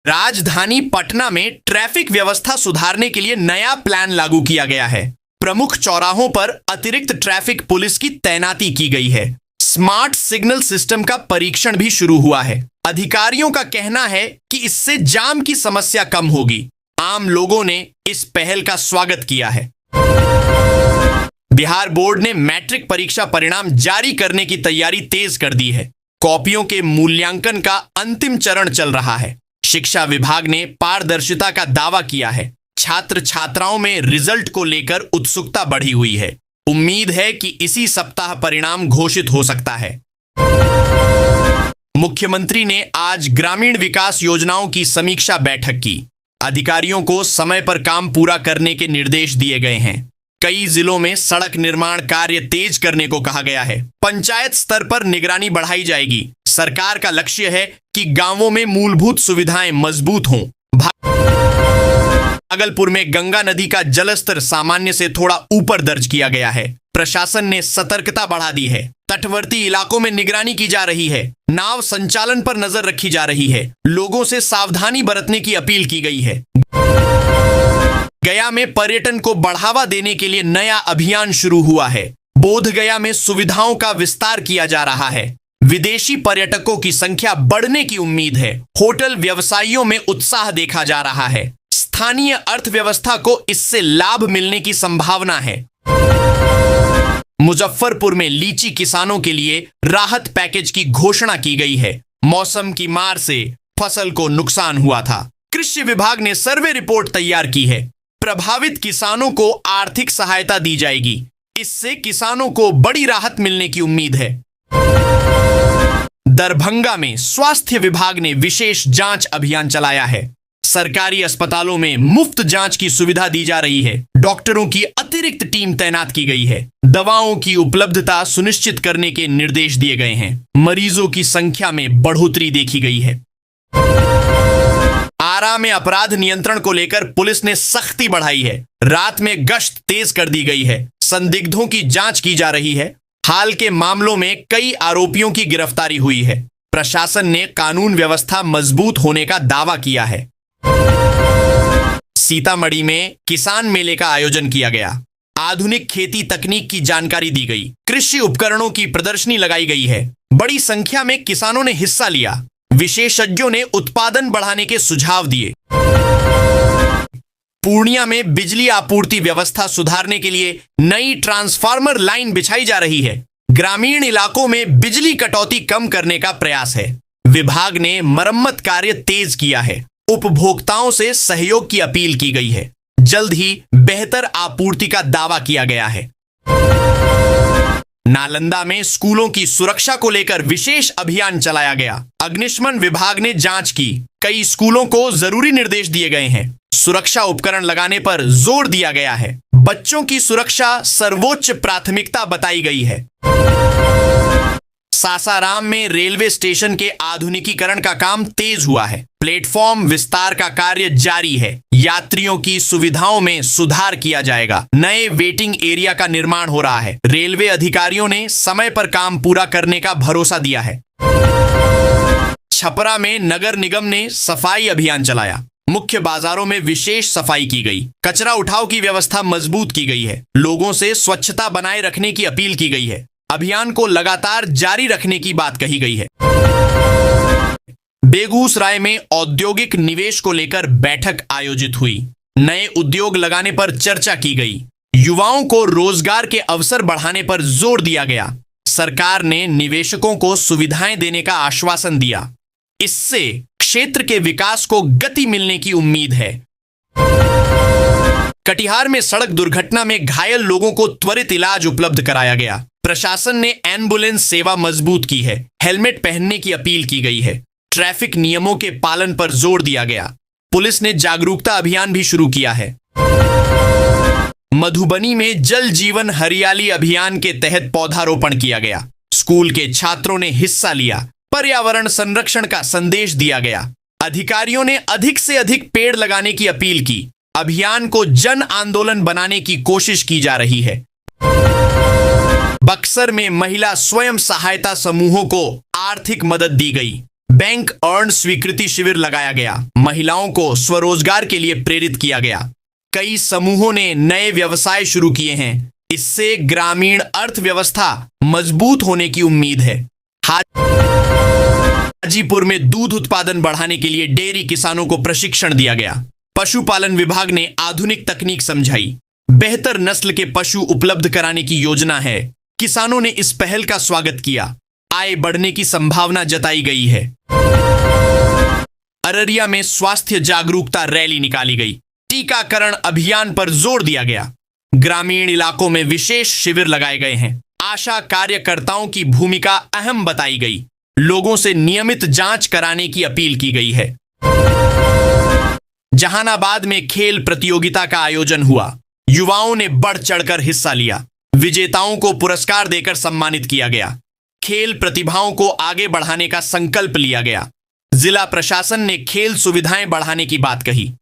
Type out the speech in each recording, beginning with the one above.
राजधानी पटना में ट्रैफिक व्यवस्था सुधारने के लिए नया प्लान लागू किया गया है। प्रमुख चौराहों पर अतिरिक्त ट्रैफिक पुलिस की तैनाती की गई है। स्मार्ट सिग्नल सिस्टम का परीक्षण भी शुरू हुआ है। अधिकारियों का कहना है कि इससे जाम की समस्या कम होगी। आम लोगों ने इस पहल का स्वागत किया है। बिहार बोर्ड ने मैट्रिक परीक्षा परिणाम जारी करने की तैयारी तेज कर दी है। कॉपियों के मूल्यांकन का अंतिम चरण चल रहा है। शिक्षा विभाग ने पारदर्शिता का दावा किया है। छात्र छात्राओं में रिजल्ट को लेकर उत्सुकता बढ़ी हुई है। उम्मीद है कि इसी सप्ताह परिणाम घोषित हो सकता है। मुख्यमंत्री ने आज ग्रामीण विकास योजनाओं की समीक्षा बैठक की। अधिकारियों को समय पर काम पूरा करने के निर्देश दिए गए हैं। कई जिलों में सड़क निर्माण कार्य तेज करने को कहा गया है। पंचायत स्तर पर निगरानी बढ़ाई जाएगी। सरकार का लक्ष्य है कि गांवों में मूलभूत सुविधाएं मजबूत हों। भागलपुर में गंगा नदी का जलस्तर सामान्य से थोड़ा ऊपर दर्ज किया गया है। प्रशासन ने सतर्कता बढ़ा दी है। तटवर्ती इलाकों में निगरानी की जा रही है। नाव संचालन पर नजर रखी जा रही है। लोगों से सावधानी बरतने की अपील की गई है। गया में पर्यटन को बढ़ावा देने के लिए नया अभियान शुरू हुआ है। बोधगया में सुविधाओं का विस्तार किया जा रहा है। विदेशी पर्यटकों की संख्या बढ़ने की उम्मीद है। होटल व्यवसायियों में उत्साह देखा जा रहा है। स्थानीय अर्थव्यवस्था को इससे लाभ मिलने की संभावना है। मुजफ्फरपुर में लीची किसानों के लिए राहत पैकेज की घोषणा की गई है। मौसम की मार से फसल को नुकसान हुआ था। कृषि विभाग ने सर्वे रिपोर्ट तैयार की है। प्रभावित किसानों को आर्थिक सहायता दी जाएगी। इससे किसानों को बड़ी राहत मिलने की उम्मीद है। दरभंगा में स्वास्थ्य विभाग ने विशेष जांच अभियान चलाया है। सरकारी अस्पतालों में मुफ्त जांच की सुविधा दी जा रही है। डॉक्टरों की अतिरिक्त टीम तैनात की गई है। दवाओं की उपलब्धता सुनिश्चित करने के निर्देश दिए गए हैं। मरीजों की संख्या में बढ़ोतरी देखी गई है। आरा में अपराध नियंत्रण को लेकर पुलिस ने सख्ती बढ़ाई है। रात में गश्त तेज कर दी गई है। संदिग्धों की जांच की जा रही है। हाल के मामलों में कई आरोपियों की गिरफ्तारी हुई है। प्रशासन ने कानून व्यवस्था मजबूत होने का दावा किया है। सीतामढ़ी में किसान मेले का आयोजन किया गया। आधुनिक खेती तकनीक की जानकारी दी गई। कृषि उपकरणों की प्रदर्शनी लगाई गई है। बड़ी संख्या में किसानों ने हिस्सा लिया। विशेषज्ञों ने उत्पादन बढ़ाने के सुझाव दिए। पूर्णिया में बिजली आपूर्ति व्यवस्था सुधारने के लिए नई ट्रांसफार्मर लाइन बिछाई जा रही है। ग्रामीण इलाकों में बिजली कटौती कम करने का प्रयास है। विभाग ने मरम्मत कार्य तेज किया है। उपभोक्ताओं से सहयोग की अपील की गई है। जल्द ही बेहतर आपूर्ति का दावा किया गया है। नालंदा में स्कूलों की सुरक्षा को लेकर विशेष अभियान चलाया गया। अग्निशमन विभाग ने जांच की। कई स्कूलों को जरूरी निर्देश दिए गए हैं। सुरक्षा उपकरण लगाने पर जोर दिया गया है। बच्चों की सुरक्षा सर्वोच्च प्राथमिकता बताई गई है। सासाराम में रेलवे स्टेशन के आधुनिकीकरण का काम तेज हुआ है। प्लेटफॉर्म विस्तार का कार्य जारी है। यात्रियों की सुविधाओं में सुधार किया जाएगा। नए वेटिंग एरिया का निर्माण हो रहा है। रेलवे अधिकारियों ने समय पर काम पूरा करने का भरोसा दिया है। छपरा में नगर निगम ने सफाई अभियान चलाया। मुख्य बाजारों में विशेष सफाई की गई। कचरा उठाव की व्यवस्था मजबूत की गई है। लोगों से स्वच्छता बनाए रखने की अपील की गई है। अभियान को लगातार जारी रखने की बात कही गई है। बेगूसराय में औद्योगिक निवेश को लेकर बैठक आयोजित हुई। नए उद्योग लगाने पर चर्चा की गई। युवाओं को रोजगार के अवसर बढ़ाने पर जोर दिया गया। सरकार ने निवेशकों को सुविधाएं देने का आश्वासन दिया। इससे क्षेत्र के विकास को गति मिलने की उम्मीद है। कटिहार में सड़क दुर्घटना में घायल लोगों को त्वरित इलाज उपलब्ध कराया गया। प्रशासन ने एम्बुलेंस सेवा मजबूत की है। हेलमेट पहनने की अपील की गई है। ट्रैफिक नियमों के पालन पर जोर दिया गया। पुलिस ने जागरूकता अभियान भी शुरू किया है। मधुबनी में जल जीवन हरियाली अभियान के तहत पौधारोपण किया गया। स्कूल के छात्रों ने हिस्सा लिया। पर्यावरण संरक्षण का संदेश दिया गया। अधिकारियों ने अधिक से अधिक पेड़ लगाने की अपील की। अभियान को जन आंदोलन बनाने की कोशिश की जा रही है। बक्सर में महिला स्वयं सहायता समूहों को आर्थिक मदद दी गई। बैंक अर्न स्वीकृति शिविर लगाया गया। महिलाओं को स्वरोजगार के लिए प्रेरित किया गया। कई समूहों ने नए व्यवसाय शुरू किए हैं। इससे ग्रामीण अर्थव्यवस्था मजबूत होने की उम्मीद है। हाजीपुर में दूध उत्पादन बढ़ाने के लिए डेयरी किसानों को प्रशिक्षण दिया गया। पशुपालन विभाग ने आधुनिक तकनीक समझाई। बेहतर नस्ल के पशु उपलब्ध कराने की योजना है। किसानों ने इस पहल का स्वागत किया। आय बढ़ने की संभावना जताई गई है। अररिया में स्वास्थ्य जागरूकता रैली निकाली गई। टीकाकरण अभियान पर जोर दिया गया। ग्रामीण इलाकों में विशेष शिविर लगाए गए हैं। आशा कार्यकर्ताओं की भूमिका अहम बताई गई। लोगों से नियमित जांच कराने की अपील की गई है। जहानाबाद में खेल प्रतियोगिता का आयोजन हुआ। युवाओं ने बढ़ चढ़कर हिस्सा लिया। विजेताओं को पुरस्कार देकर सम्मानित किया गया। खेल प्रतिभाओं को आगे बढ़ाने का संकल्प लिया गया। जिला प्रशासन ने खेल सुविधाएं बढ़ाने की बात कही।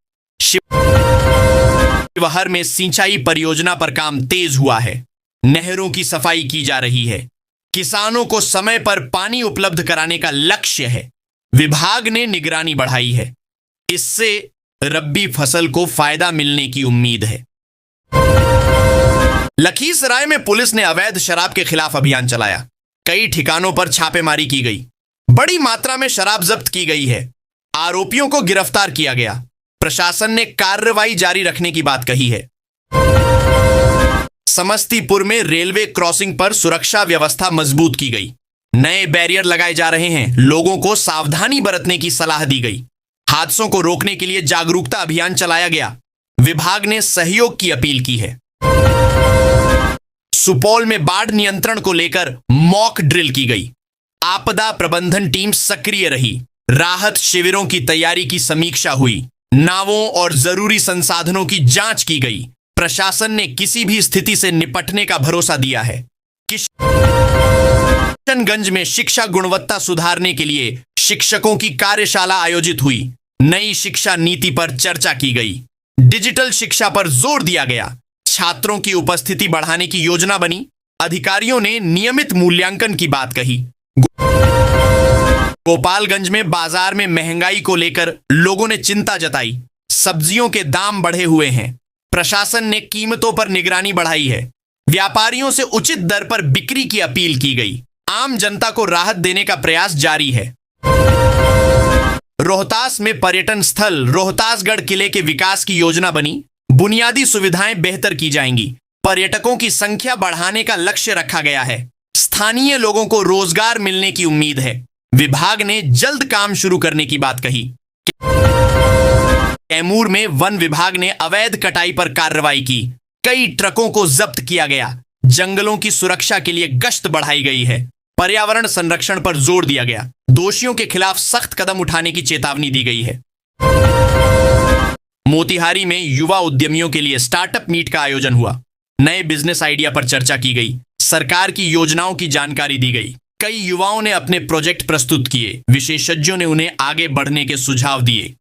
शिवहर में सिंचाई परियोजना पर काम तेज हुआ है। नहरों की सफाई की जा रही है। किसानों को समय पर पानी उपलब्ध कराने का लक्ष्य है। विभाग ने निगरानी बढ़ाई है। इससे रब्बी फसल को फायदा मिलने की उम्मीद है। लखीसराय में पुलिस ने अवैध शराब के खिलाफ अभियान चलाया। कई ठिकानों पर छापेमारी की गई। बड़ी मात्रा में शराब जब्त की गई है। आरोपियों को गिरफ्तार किया गया। प्रशासन ने कार्रवाई जारी रखने की बात कही है। समस्तीपुर में रेलवे क्रॉसिंग पर सुरक्षा व्यवस्था मजबूत की गई। नए बैरियर लगाए जा रहे हैं। लोगों को सावधानी बरतने की सलाह दी गई। हादसों को रोकने के लिए जागरूकता अभियान चलाया गया। विभाग ने सहयोग की अपील की है। सुपौल में बाढ़ नियंत्रण को लेकर मॉक ड्रिल की गई। आपदा प्रबंधन टीम सक्रिय रही। राहत शिविरों की तैयारी की समीक्षा हुई। नावों और जरूरी संसाधनों की जांच की गई। प्रशासन ने किसी भी स्थिति से निपटने का भरोसा दिया है। किशनगंज में शिक्षा गुणवत्ता सुधारने के लिए शिक्षकों की कार्यशाला आयोजित हुई। नई शिक्षा नीति पर चर्चा की गई। डिजिटल शिक्षा पर जोर दिया गया। छात्रों की उपस्थिति बढ़ाने की योजना बनी। अधिकारियों ने नियमित मूल्यांकन की बात कही। गोपालगंज में बाजार में महंगाई को लेकर लोगों ने चिंता जताई। सब्जियों के दाम बढ़े हुए हैं। प्रशासन ने कीमतों पर निगरानी बढ़ाई है। व्यापारियों से उचित दर पर बिक्री की अपील की गई। आम जनता को राहत देने का प्रयास जारी है। रोहतास में पर्यटन स्थल रोहतासगढ़ किले के विकास की योजना बनी। बुनियादी सुविधाएं बेहतर की जाएंगी। पर्यटकों की संख्या बढ़ाने का लक्ष्य रखा गया है। स्थानीय लोगों को रोजगार मिलने की उम्मीद है। विभाग ने जल्द काम शुरू करने की बात कही। कैमूर में वन विभाग ने अवैध कटाई पर कार्रवाई की। कई ट्रकों को जब्त किया गया। जंगलों की सुरक्षा के लिए गश्त बढ़ाई गई है। पर्यावरण संरक्षण पर जोर दिया गया। दोषियों के खिलाफ सख्त कदम उठाने की चेतावनी दी गई है। मोतिहारी में युवा उद्यमियों के लिए स्टार्टअप मीट का आयोजन हुआ। नए बिजनेस आइडिया पर चर्चा की गई। सरकार की योजनाओं की जानकारी दी गई। कई युवाओं ने अपने प्रोजेक्ट प्रस्तुत किए। विशेषज्ञों ने उन्हें आगे बढ़ने के सुझाव दिए।